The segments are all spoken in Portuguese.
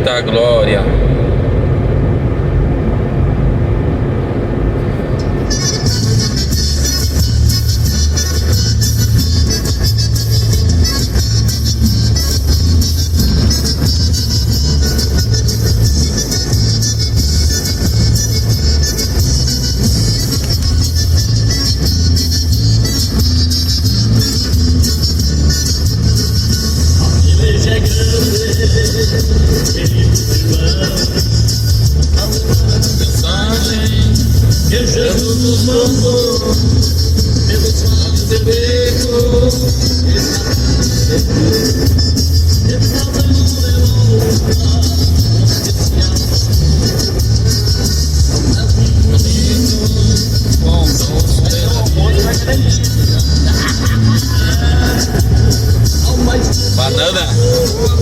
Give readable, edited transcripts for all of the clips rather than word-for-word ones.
Eita glória! Que Jesus nos mandou pelos vales e becos, e fazendo banana.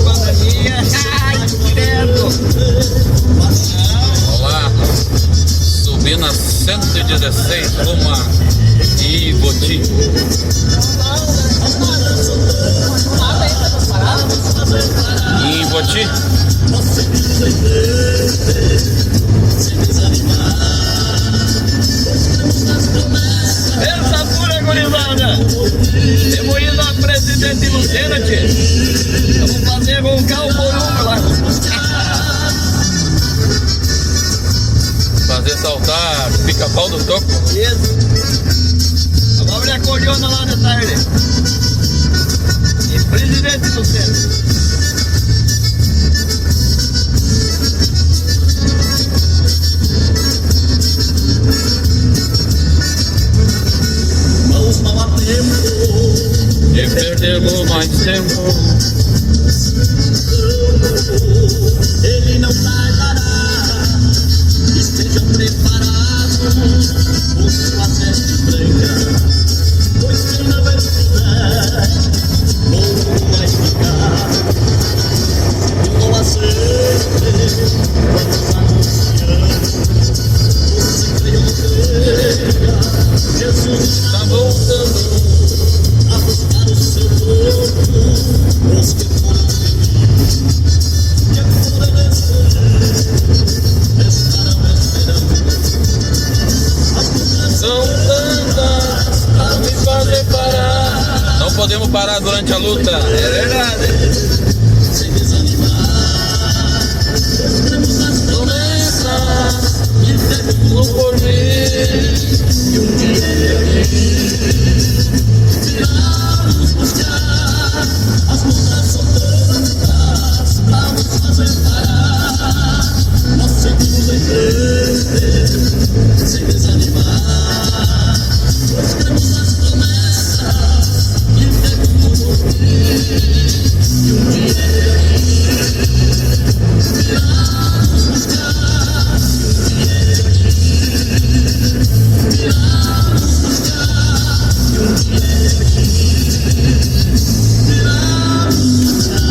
Bananinha. Ai, credo. Vamos lá. Subindo a 116 rumo a Ivoti. Ivoti. Essa pura gurizada. Temos ido a Presidente Lucena, tio. Vamos fazer roncar o volume lá. Fazer saltar pica-pau do toco. Isso. Vamos abrir a cordiona lá de tarde. E Presidente Lucena. Não há tempo E perdemos mais tempo. Ele não tardará. Estejam preparados com sua veste branca, pois quem não estiver, não vai ficar. Com a sede, vamos anunciando. Você crê ou creia, Jesus está voltando a buscar o seu povo, os que foram felizes, que foram estarão esperando. São tantas a me fazer parar. Não podemos parar durante a luta. É verdade. Sem desanimar, cremos nas promessas e temos No porvir. e um dia virá nos buscar. As lutas são tantas pra nos fazer parar. Nós seguimos em frente, sem desanimar, pois cremos nas promessas e temos no porvir. E um dia virá nos buscar. Virá nos buscar. E um dia virá nos buscar.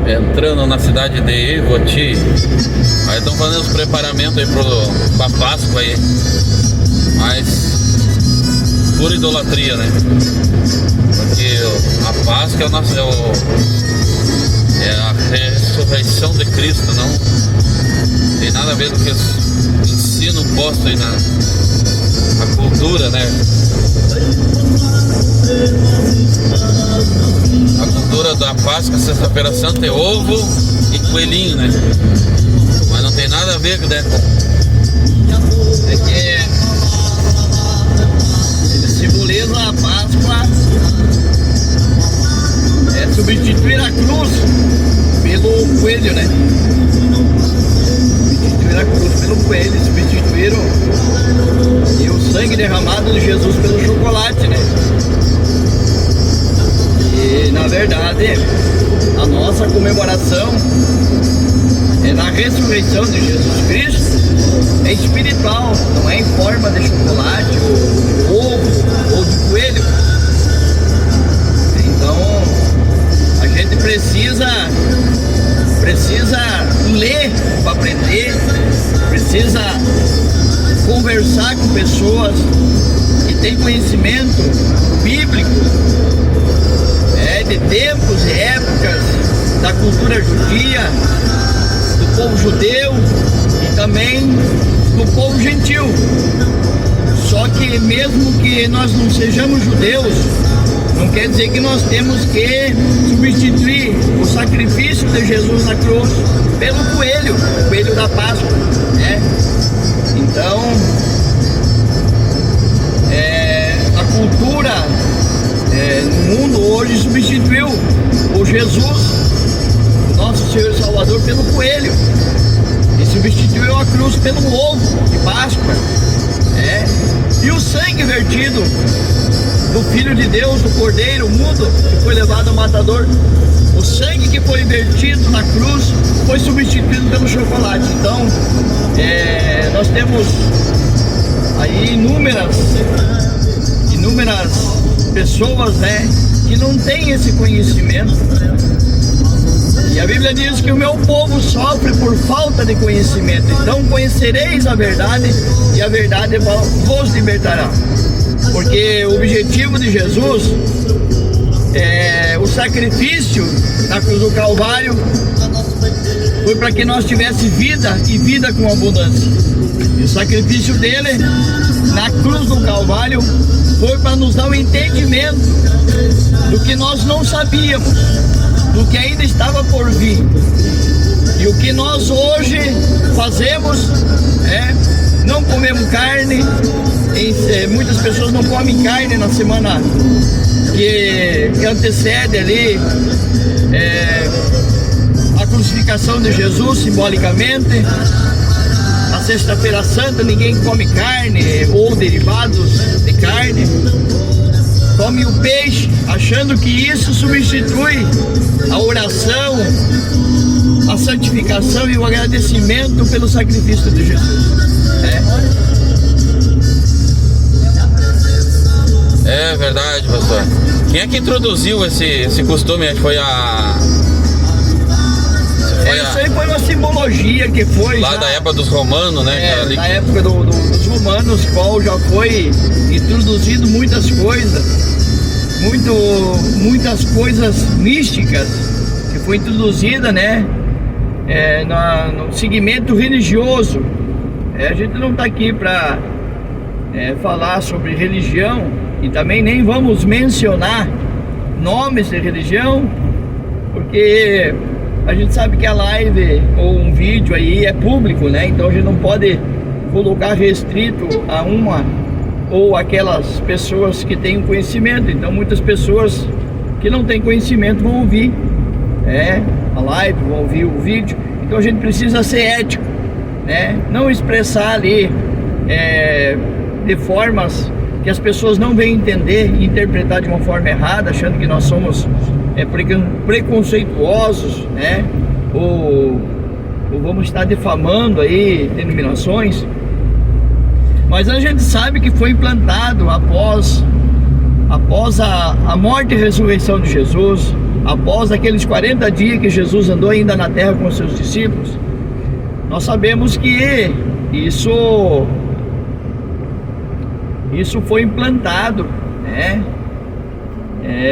Entrando na cidade de Ivoti. Aí estão fazendo os preparamentos aí pra Páscoa aí. Mas pura idolatria, né? Porque a Páscoa é, é a ressurreição de Cristo, não tem nada a ver com esse ensino posto aí na cultura, né? A cultura da Páscoa, Sexta-feira Santa, é ovo e coelhinho, né? Mas não tem nada a ver, né? É que ele simboliza a Páscoa, é substituir a cruz pelo coelho, né? Substituir a cruz pelo coelho, substituíram e o sangue derramado de Jesus pelo chocolate, né? E na verdade a nossa comemoração é na ressurreição de Jesus Cristo, é espiritual, não é em forma de chocolate, ou ovo, ou de coelho. Então a gente precisa ler para aprender, precisa conversar com pessoas que têm conhecimento bíblico, de tempos e épocas da cultura judia, do povo judeu e também do povo gentil. Só que mesmo que nós não sejamos judeus, não quer dizer que nós temos que substituir o sacrifício de Jesus na cruz pelo coelho da Páscoa, né? Então, a cultura no mundo hoje substituiu o Jesus, nosso Senhor e Salvador, pelo coelho, e substituiu a cruz pelo ovo de Páscoa, e o sangue vertido do Filho de Deus, do Cordeiro mudo, que foi levado ao matador, o sangue que foi vertido na cruz foi substituído pelo chocolate. Então, nós temos aí inúmeras pessoas, que não têm esse conhecimento. E a Bíblia diz que o meu povo sofre por falta de conhecimento. Então conhecereis a verdade e a verdade vos libertará. Porque o objetivo de Jesus, o sacrifício na cruz do Calvário, foi para que nós tivéssemos vida e vida com abundância. E o sacrifício dele na cruz do Calvário foi para nos dar um entendimento do que nós não sabíamos, do que ainda estava por vir. E o que nós hoje fazemos não comemos carne. Muitas pessoas não comem carne na semana que antecede ali a crucificação de Jesus, simbolicamente. Na Sexta-feira Santa ninguém come carne ou derivados de carne. Come o peixe, achando que isso substitui a oração, a santificação e o agradecimento pelo sacrifício de Jesus. É verdade, pastor. Quem é que introduziu esse costume? Foi a... Isso aí foi uma simbologia que foi lá da época dos romanos, né? Da época dos romanos, qual já foi introduzido muitas coisas, muitas coisas místicas que foi introduzida, no segmento religioso. A gente não está aqui para falar sobre religião e também nem vamos mencionar nomes de religião, porque a gente sabe que a live ou um vídeo aí é público, então a gente não pode colocar restrito a uma ou aquelas pessoas que têm conhecimento. Então muitas pessoas que não têm conhecimento vão ouvir a live, vão ouvir o vídeo. Então a gente precisa ser ético, não expressar ali de formas que as pessoas não vêm entender e interpretar de uma forma errada, achando que nós somos preconceituosos, ou vamos estar difamando aí denominações. Mas a gente sabe que foi implantado após a morte e ressurreição de Jesus, após aqueles 40 dias que Jesus andou ainda na terra com os seus discípulos. Nós sabemos que isso foi implantado,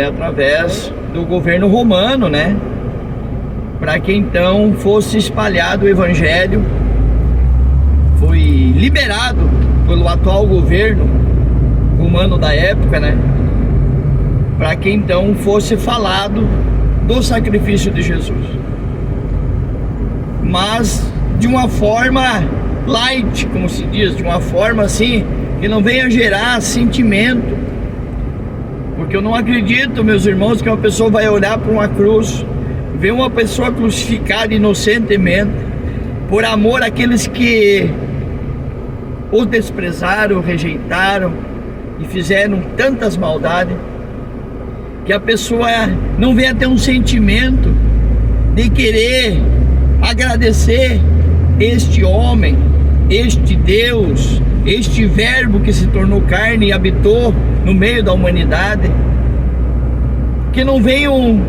através do governo romano, para que então fosse espalhado o evangelho. Foi liberado pelo atual governo romano da época, para que então fosse falado do sacrifício de Jesus, mas de uma forma light, como se diz, de uma forma assim que não venha gerar sentimento. Porque eu não acredito, meus irmãos, que uma pessoa vai olhar para uma cruz, ver uma pessoa crucificada inocentemente, por amor àqueles que o desprezaram, rejeitaram e fizeram tantas maldades, que a pessoa não venha ter um sentimento de querer agradecer este homem, este Deus, este verbo que se tornou carne e habitou no meio da humanidade. Que não venham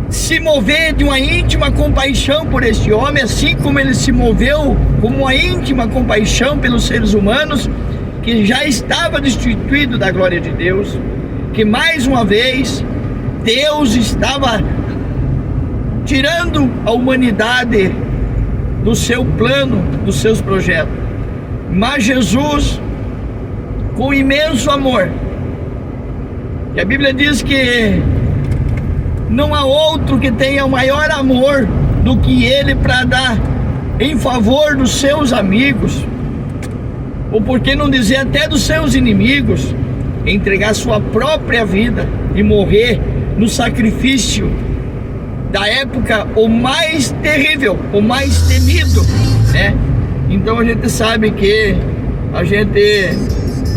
se mover de uma íntima compaixão por este homem, assim como ele se moveu com uma íntima compaixão pelos seres humanos, que já estava destituído da glória de Deus, que mais uma vez Deus estava tirando a humanidade do seu plano, dos seus projetos. Mas Jesus, com imenso amor, e a Bíblia diz que não há outro que tenha maior amor do que ele para dar em favor dos seus amigos, ou por que não dizer até dos seus inimigos, entregar sua própria vida e morrer no sacrifício da época o mais terrível, o mais temido, né? Então a gente sabe que a gente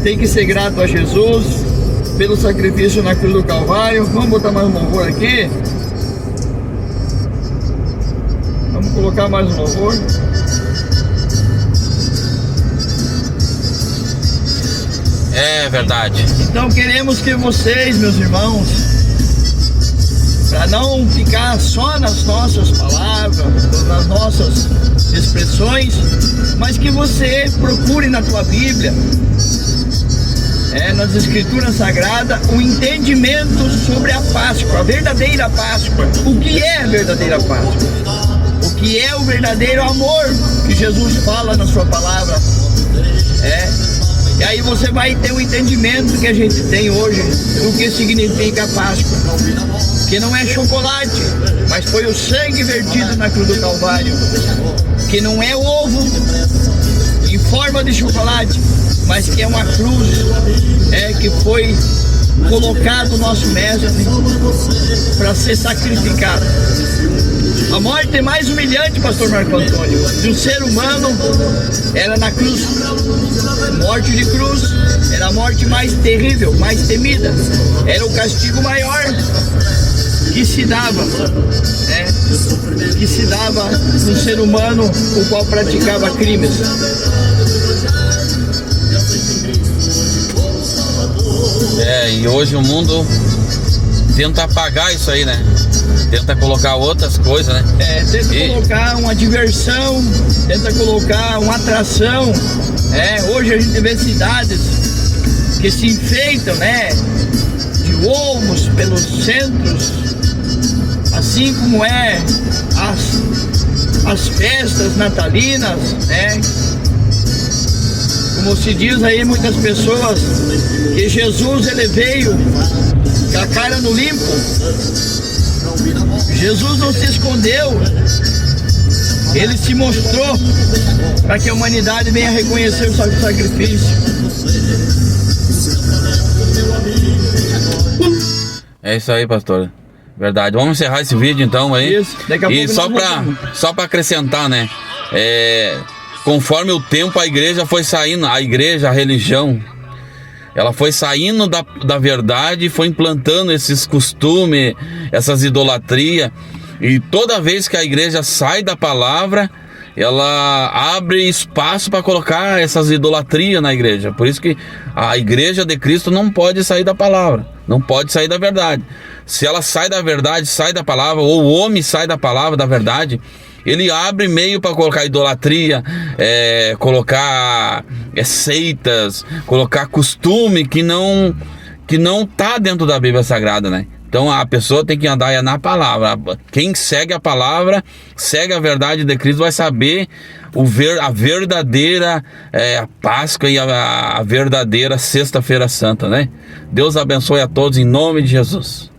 tem que ser grato a Jesus pelo sacrifício na cruz do Calvário. Vamos botar mais um louvor aqui. Vamos colocar mais um louvor. É verdade. Então queremos que vocês, meus irmãos, para não ficar só nas nossas palavras, nas nossas expressões, mas que você procure na tua Bíblia, nas Escrituras Sagradas, o entendimento sobre a Páscoa, a verdadeira Páscoa. O que é a verdadeira Páscoa? O que é o verdadeiro amor que Jesus fala na sua palavra? E aí você vai ter o entendimento que a gente tem hoje do que significa a Páscoa, que não é chocolate, mas foi o sangue vertido na cruz do Calvário, que não é ovo em forma de chocolate, mas que é uma cruz que foi colocado o nosso mestre para ser sacrificado. A morte mais humilhante, pastor Marco Antônio, de um ser humano era na cruz. Morte de cruz era a morte mais terrível, mais temida. Era o castigo maior que se dava, que se dava no ser humano o qual praticava crimes. E hoje o mundo tenta apagar isso aí, né? Tenta colocar outras coisas, né? Tenta colocar uma diversão, tenta colocar uma atração. Hoje a gente vê cidades que se enfeitam, né, de ovos pelos centros, assim como as festas natalinas, né? Como se diz aí muitas pessoas, que Jesus ele veio com a cara no limpo. Jesus não se escondeu, ele se mostrou para que a humanidade venha reconhecer o seu sacrifício. É isso aí, pastor. Verdade. Vamos encerrar esse vídeo então aí. Isso. Daqui a e pouco só para acrescentar, né? Conforme o tempo a igreja foi saindo, a religião, ela foi saindo da verdade e foi implantando esses costumes, essas idolatrias. E toda vez que a igreja sai da palavra, ela abre espaço para colocar essas idolatrias na igreja. Por isso que a igreja de Cristo não pode sair da palavra, não pode sair da verdade. Se ela sai da verdade, sai da palavra, ou o homem sai da palavra, da verdade, ele abre meio para colocar idolatria, colocar seitas, colocar costume que não tá dentro da Bíblia Sagrada, né? Então a pessoa tem que andar na palavra. Quem segue a palavra, segue a verdade de Cristo, vai saber a verdadeira Páscoa e a verdadeira Sexta-feira Santa, né? Deus abençoe a todos em nome de Jesus.